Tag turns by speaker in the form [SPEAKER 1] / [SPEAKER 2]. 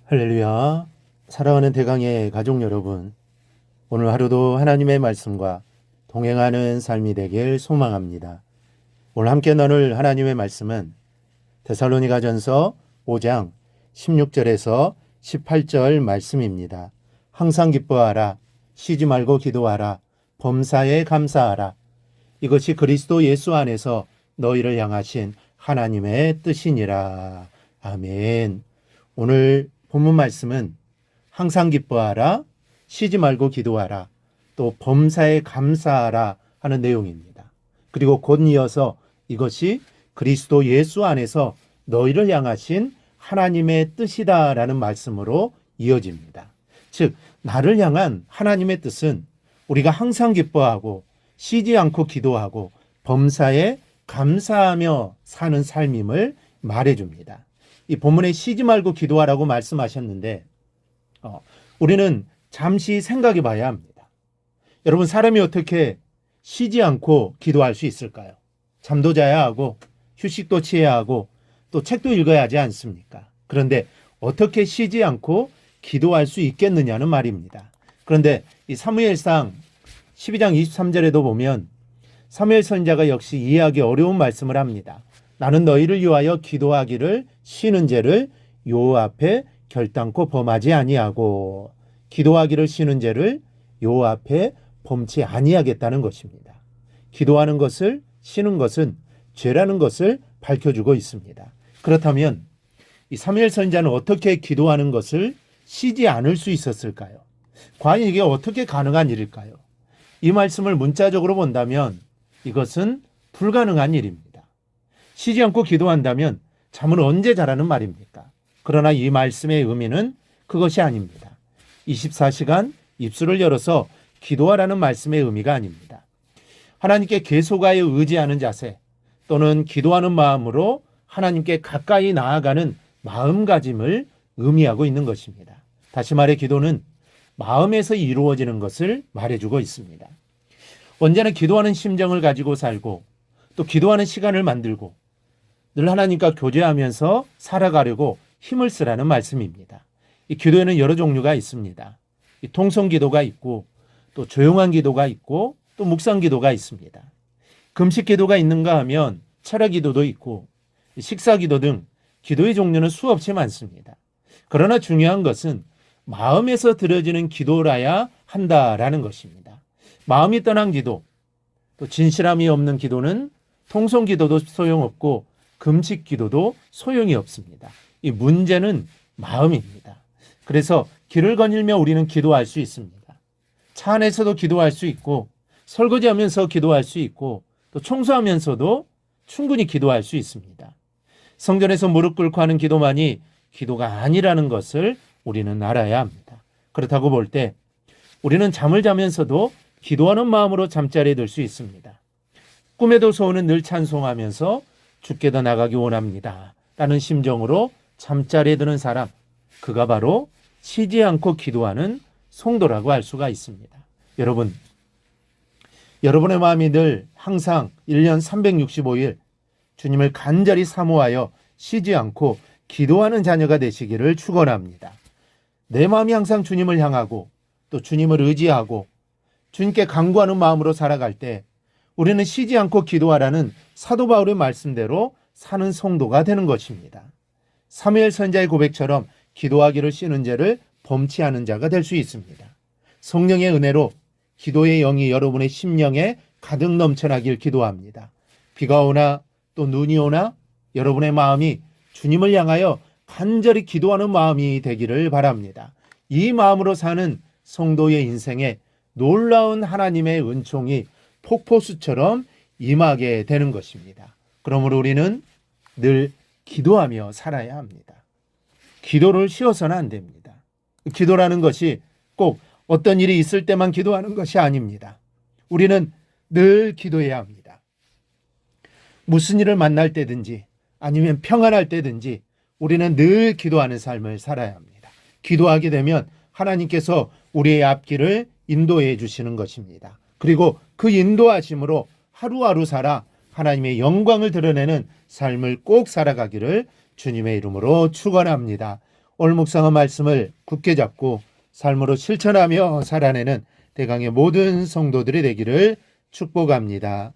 [SPEAKER 1] 할렐루야. 사랑하는 대강의 가족 여러분, 오늘 하루도 하나님의 말씀과 동행하는 삶이 되길 소망합니다. 오늘 함께 나눌 하나님의 말씀은 데살로니가전서 5장 16절에서 18절 말씀입니다. 항상 기뻐하라, 쉬지 말고 기도하라, 범사에 감사하라. 이것이 그리스도 예수 안에서 너희를 향하신 하나님의 뜻이니라. 아멘. 오늘 본문 말씀은 항상 기뻐하라, 쉬지 말고 기도하라, 또 범사에 감사하라 하는 내용입니다. 그리고 곧 이어서 이것이 그리스도 예수 안에서 너희를 향하신 하나님의 뜻이다라는 말씀으로 이어집니다. 즉, 나를 향한 하나님의 뜻은 우리가 항상 기뻐하고 쉬지 않고 기도하고 범사에 감사하며 사는 삶임을 말해줍니다. 이 본문에 쉬지 말고 기도하라고 말씀하셨는데 우리는 잠시 생각해 봐야 합니다. 여러분, 사람이 어떻게 쉬지 않고 기도할 수 있을까요? 잠도 자야 하고 휴식도 취해야 하고 또 책도 읽어야 하지 않습니까? 그런데 어떻게 쉬지 않고 기도할 수 있겠느냐는 말입니다. 그런데 이 사무엘상 12장 23절에도 보면 사무엘 선지자가 역시 이해하기 어려운 말씀을 합니다. 나는 너희를 위하여 기도하기를 쉬는 죄를 여호와 앞에 결단코 범하지 아니하고, 기도하기를 쉬는 죄를 여호와 앞에 범치 아니하겠다는 것입니다. 기도하는 것을, 쉬는 것은 죄라는 것을 밝혀주고 있습니다. 그렇다면 이 사무엘 선지자는 어떻게 기도하는 것을 쉬지 않을 수 있었을까요? 과연 이게 어떻게 가능한 일일까요? 이 말씀을 문자적으로 본다면 이것은 불가능한 일입니다. 쉬지 않고 기도한다면 잠은 언제 자라는 말입니까? 그러나 이 말씀의 의미는 그것이 아닙니다. 24시간 입술을 열어서 기도하라는 말씀의 의미가 아닙니다. 하나님께 계속하여 의지하는 자세 또는 기도하는 마음으로 하나님께 가까이 나아가는 마음가짐을 의미하고 있는 것입니다. 다시 말해 기도는 마음에서 이루어지는 것을 말해주고 있습니다. 언제나 기도하는 심정을 가지고 살고 또 기도하는 시간을 만들고 늘 하나님과 교제하면서 살아가려고 힘을 쓰라는 말씀입니다. 이 기도에는 여러 종류가 있습니다. 이 통성 기도가 있고 또 조용한 기도가 있고 또 묵상 기도가 있습니다. 금식 기도가 있는가 하면 철학 기도도 있고 식사 기도 등 기도의 종류는 수없이 많습니다. 그러나 중요한 것은 마음에서 드려지는 기도라야 한다라는 것입니다. 마음이 떠난 기도, 또 진실함이 없는 기도는 통성 기도도 소용없고 금식 기도도 소용이 없습니다. 이 문제는 마음입니다. 그래서 길을 거닐며 우리는 기도할 수 있습니다. 차 안에서도 기도할 수 있고 설거지하면서 기도할 수 있고 또 청소하면서도 충분히 기도할 수 있습니다. 성전에서 무릎 꿇고 하는 기도만이 기도가 아니라는 것을 우리는 알아야 합니다. 그렇다고 볼 때 우리는 잠을 자면서도 기도하는 마음으로 잠자리에 들 수 있습니다. 꿈에도 소원은 늘 찬송하면서 주께 더 나가기 원합니다 라는 심정으로 잠자리에 드는 사람, 그가 바로 쉬지 않고 기도하는 성도라고 할 수가 있습니다. 여러분, 여러분의 마음이 늘 항상 1년 365일 주님을 간절히 사모하여 쉬지 않고 기도하는 자녀가 되시기를 축원합니다. 내 마음이 항상 주님을 향하고 또 주님을 의지하고 주님께 간구하는 마음으로 살아갈 때 우리는 쉬지 않고 기도하라는 사도 바울의 말씀대로 사는 성도가 되는 것입니다. 사무엘 선지자의 고백처럼 기도하기를 쉬는 죄를 범치 않은 자가 될 수 있습니다. 성령의 은혜로 기도의 영이 여러분의 심령에 가득 넘쳐나길 기도합니다. 비가 오나 또 눈이 오나 여러분의 마음이 주님을 향하여 간절히 기도하는 마음이 되기를 바랍니다. 이 마음으로 사는 성도의 인생에 놀라운 하나님의 은총이 폭포수처럼 임하게 되는 것입니다. 그러므로 우리는 늘 기도하며 살아야 합니다. 기도를 쉬어서는 안 됩니다. 기도라는 것이 꼭 어떤 일이 있을 때만 기도하는 것이 아닙니다. 우리는 늘 기도해야 합니다. 무슨 일을 만날 때든지 아니면 평안할 때든지 우리는 늘 기도하는 삶을 살아야 합니다. 기도하게 되면 하나님께서 우리의 앞길을 인도해 주시는 것입니다. 그리고 그 인도하심으로 하루하루 살아 하나님의 영광을 드러내는 삶을 꼭 살아가기를 주님의 이름으로 축원합니다. 오늘 묵상한 말씀을 굳게 잡고 삶으로 실천하며 살아내는 대강의 모든 성도들이 되기를 축복합니다.